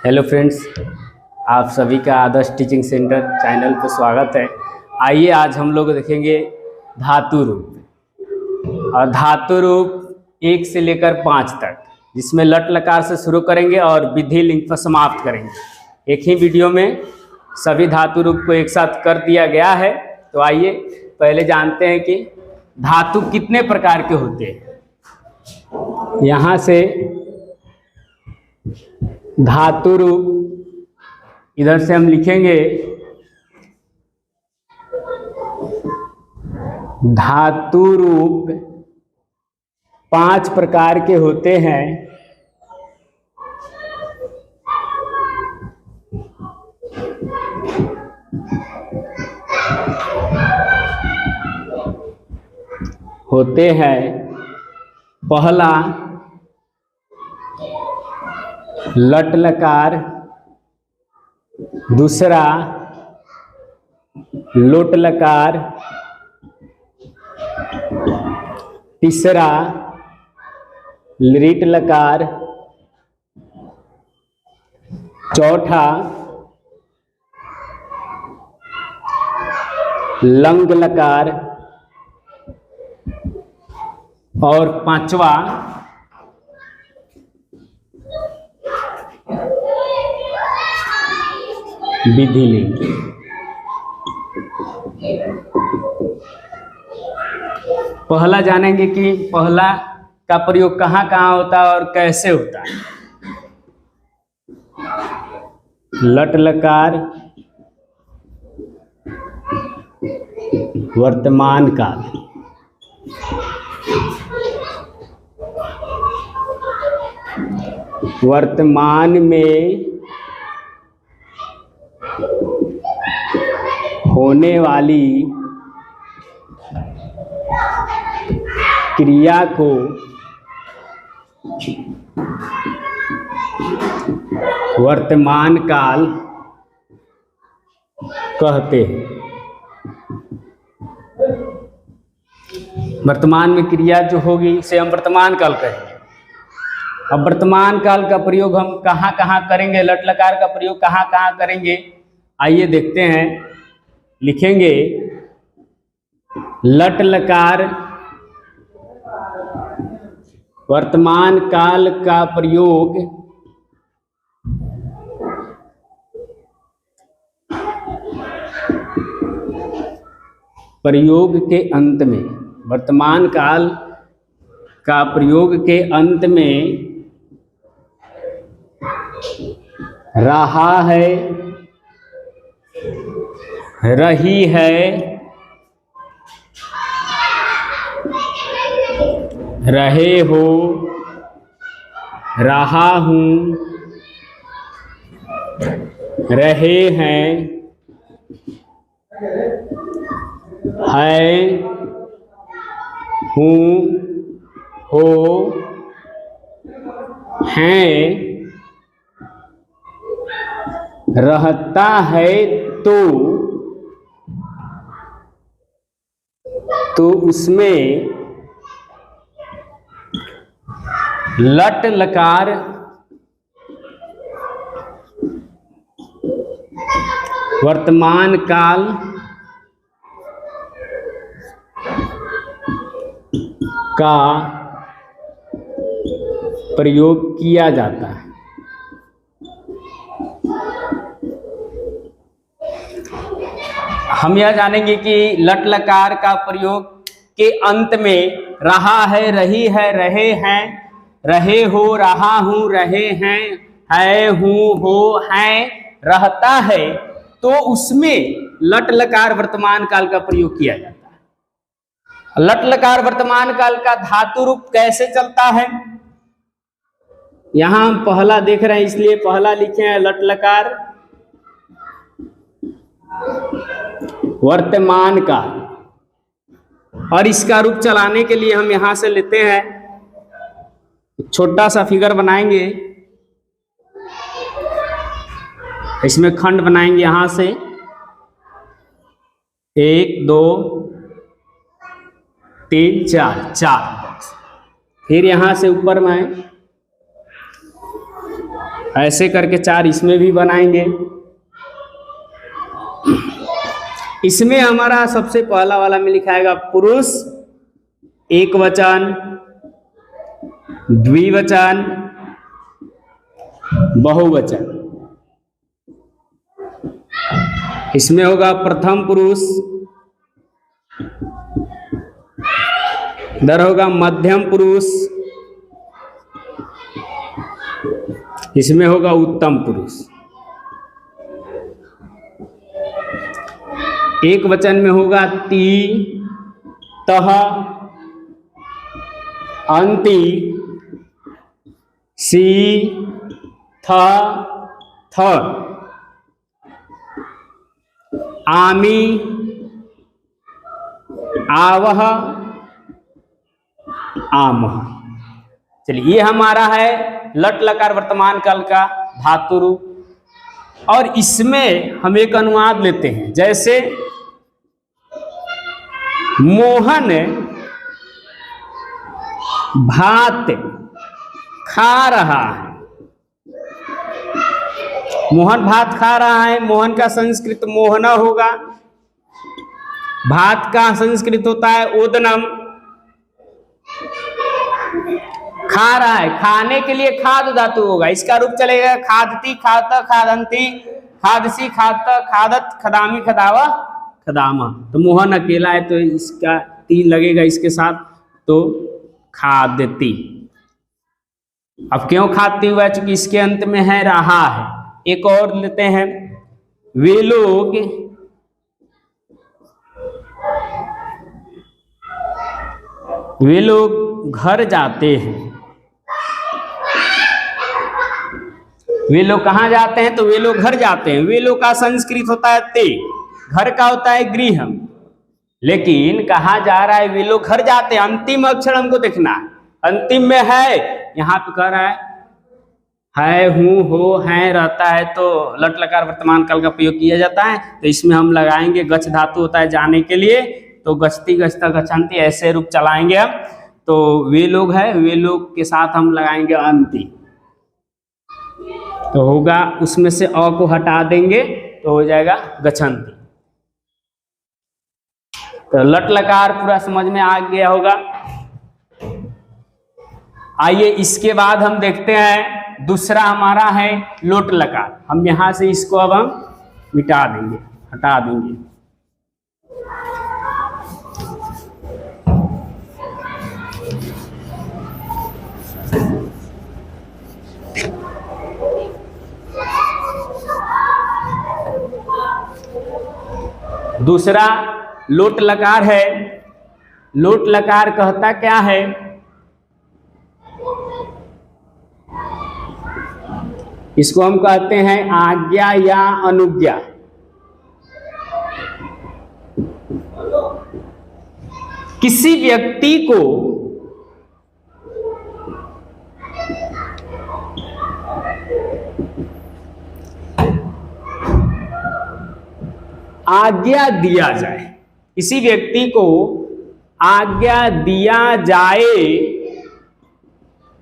Hello friends, आप सभी का आदर्श टीचिंग सेंटर चैनल पर स्वागत है। आइए आज हम लोग देखेंगे धातु रूप। और धातु रूप 1 से लेकर 5 तक, जिसमें लट लकार से शुरू करेंगे और विधि लिंग पर समाप्त करेंगे। एक ही वीडियो में सभी धातु रूप को एक साथ कर दिया गया है। तो आइए पहले जानते हैं कि धातु कितने प्रकार के होते हैं। यहाँ से धातु रूप इधर से हम लिखेंगे धातु रूप 5 प्रकार के होते हैं। पहला लट लकार, दूसरा लोट लकार, तीसरा लिट लकार, चौथा लंग लकार और पांचवा विधि लिंग। पहला जानेंगे कि पहला का प्रयोग कहाँ कहाँ होता है और कैसे होता है। लट लकार वर्तमान काल, वर्तमान में होने वाली क्रिया को वर्तमान काल कहते हैं। वर्तमान में क्रिया जो होगी उसे हम वर्तमान काल कहेंगे। अब वर्तमान काल का प्रयोग हम कहाँ कहाँ करेंगे, लट लकार का प्रयोग कहाँ कहाँ करेंगे, आइए देखते हैं। लिखेंगे लट लकार वर्तमान काल का प्रयोग के अंत में, वर्तमान काल का प्रयोग के अंत में रहा है, रही है, रहे हो, रहा हूँ, रहे हैं, है, हूँ, हो, हैं, रहता है तो उसमें लट लकार वर्तमान काल का प्रयोग किया जाता है। हम यह जानेंगे कि लट लकार का प्रयोग के अंत में रहा है, रही है, रहे हैं, रहे हो, रहा हूँ, रहे हैं, है, हूँ, हो, हैं, रहता है, तो उसमें लट लकार वर्तमान काल का प्रयोग किया जाता है। लट लकार वर्तमान काल का धातु रूप कैसे चलता है, यहां हम पहला देख रहे हैं, इसलिए पहला लिखे हैं लट लकार वर्तमान काल। और इसका रूप चलाने के लिए हम यहां से लेते हैं, छोटा सा फिगर बनाएंगे, इसमें खंड बनाएंगे। यहां से 1 2 3 4 4 फिर यहां से ऊपर में ऐसे करके 4 इसमें भी बनाएंगे। इसमें हमारा सबसे पहला वाला में लिखाएगा पुरुष, एक वचन, द्विवचन, बहुवचन। इसमें होगा प्रथम पुरुष, इधर होगा मध्यम पुरुष, इसमें होगा उत्तम पुरुष। एक वचन में होगा ती, तह, अंति, सी, थ, थ, आमी, आवह, आमह। चलिए ये हमारा है लट लकार वर्तमान काल का धातु रूप। और इसमें हम एक अनुवाद लेते हैं, जैसे मोहन भात खा रहा है। मोहन भात खा रहा है, मोहन का संस्कृत मोहना होगा। भात का संस्कृत होता है ओदनम। खा रहा है, खाने के लिए खाद धातु होगा, इसका रूप चलेगा खादती, खात, खादंती, खादसी, खात, खादत, खदामी, खदावा, खदामा। तो मोहन अकेला है तो इसका ती लगेगा इसके साथ, तो खादती। अब क्यों खादती हुआ, चूंकि इसके अंत में है रहा है। एक और लेते हैं, वे लोग घर जाते हैं। वे लोग कहाँ जाते हैं, तो वे लोग घर जाते हैं। वे लोग का संस्कृत होता है ते, घर का होता है गृहम। लेकिन कहा जा रहा है वे लोग घर जाते हैं, अंतिम अक्षर हमको देखना है। अंतिम में है, यहाँ पे कह रहा है हूँ, हो, है, रहता है, तो लट लकार वर्तमान काल का प्रयोग किया जाता है। तो इसमें हम लगाएंगे गच्छ धातु होता है जाने के लिए, तो गच्छति, गच्छता, गच्छन्ति, ऐसे रूप चलाएंगे हम। तो वे लोग है, वे लोग के साथ हम लगाएंगे अंति, तो होगा उसमें से अ को हटा देंगे तो हो जाएगा गच्छन्ति। तो लट लकार पूरा समझ में आ गया होगा। आइए इसके बाद हम देखते हैं दूसरा हमारा है लोट लकार। हम यहां से इसको अब हम मिटा देंगे, हटा देंगे। दूसरा लोट लकार है। लोट लकार कहता क्या है, इसको हम कहते हैं आज्ञा या अनुज्ञा। किसी व्यक्ति को आज्ञा दिया जाए, किसी व्यक्ति को आज्ञा दिया जाए,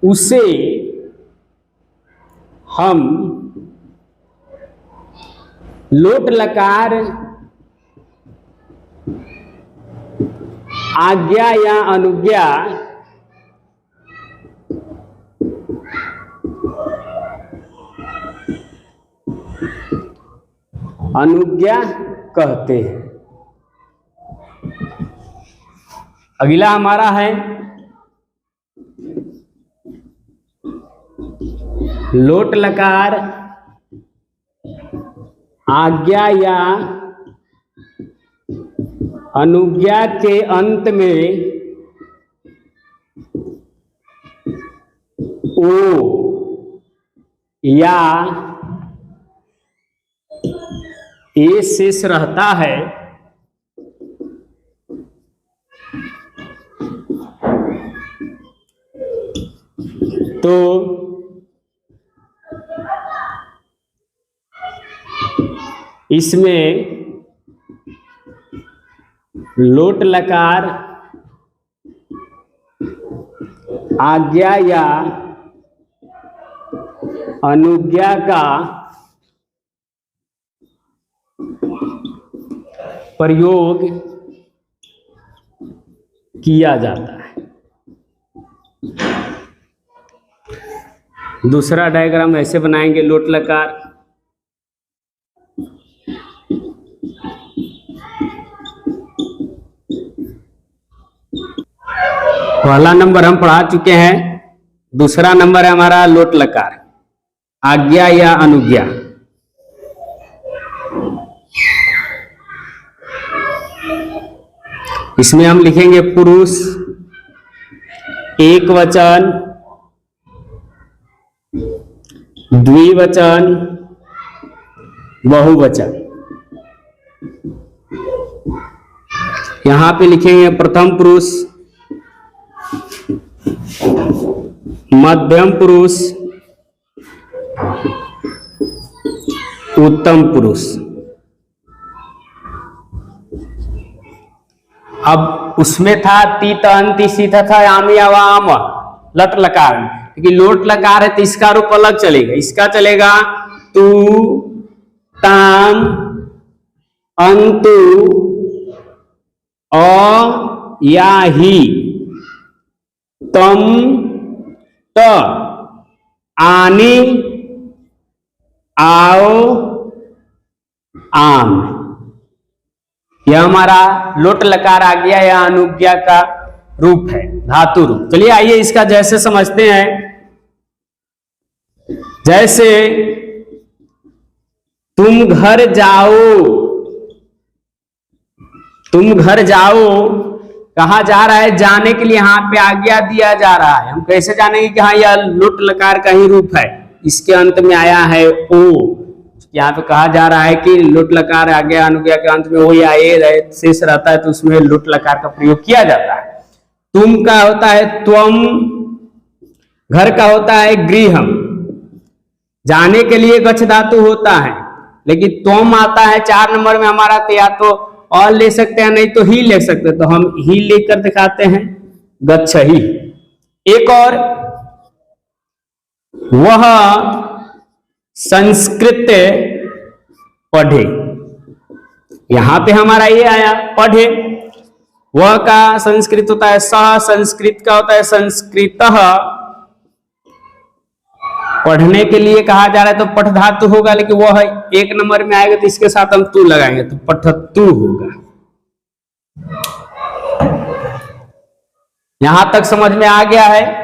उसे हम लोट लकार आज्ञा या अनुज्ञा कहते हैं। अगला हमारा है लोट लकार आज्ञा या अनुज्ञा के अंत में ओ या ए शेष रहता है, तो इसमें लोट लकार आज्ञा या अनुज्ञा का प्रयोग किया जाता है। दूसरा डायग्राम ऐसे बनाएंगे, लोट लकार। पहला नंबर हम पढ़ा चुके हैं, दूसरा नंबर है हमारा लोट लकार, आज्ञा या अनुज्ञा। इसमें हम लिखेंगे पुरुष, एक वचन, द्विवचन, बहुवचन। यहां पे लिखेंगे प्रथम पुरुष, मध्यम पुरुष, उत्तम पुरुष। अब उसमें था तीत अंति सीत था यामी अवाम लट लकार, क्योंकि लोट लकार है तो इसका रूप अलग चलेगा। इसका चलेगा तू, ताम, अंतु, अ या ही, तम, त, आनी, आओ, आम। यह हमारा लोट लकार आज्ञा या अनुज्ञा का रूप है, धातु रूप। चलिए आइए इसका जैसे समझते हैं। जैसे तुम घर जाओ, तुम घर जाओ कहा जा रहा है, जाने के लिए यहाँ पे आज्ञा दिया जा रहा है। हम कैसे जानेंगे कि हाँ यह लोट लकार का ही रूप है? इसके अंत में आया है ओ, यहाँ पे कहा जा रहा है कि लोट लकार आज्ञा अनुज्ञा के अंत में ओ या ए शेष रहता है, तो उसमें लोट लकार का प्रयोग किया जाता है। तुम का होता है त्वम, घर का होता है गृहम। जाने के लिए गच्छ धातु होता है, लेकिन त्वम आता है 4 नंबर में हमारा, तो या तो और ले सकते हैं, नहीं तो ही ले सकते हैं। तो हम ही लेकर दिखाते हैं, गच्छ ही। एक और, वह संस्कृत पढ़े। यहां पे हमारा ये आया पढ़े। वह का संस्कृत होता है सह, संस्कृत का होता है संस्कृतः। पढ़ने के लिए कहा जा रहा है तो पठ धातु होगा, लेकिन वह 1 नंबर में आएगा तो इसके साथ हम तू लगाएंगे तो पठतु होगा। यहां तक समझ में आ गया है?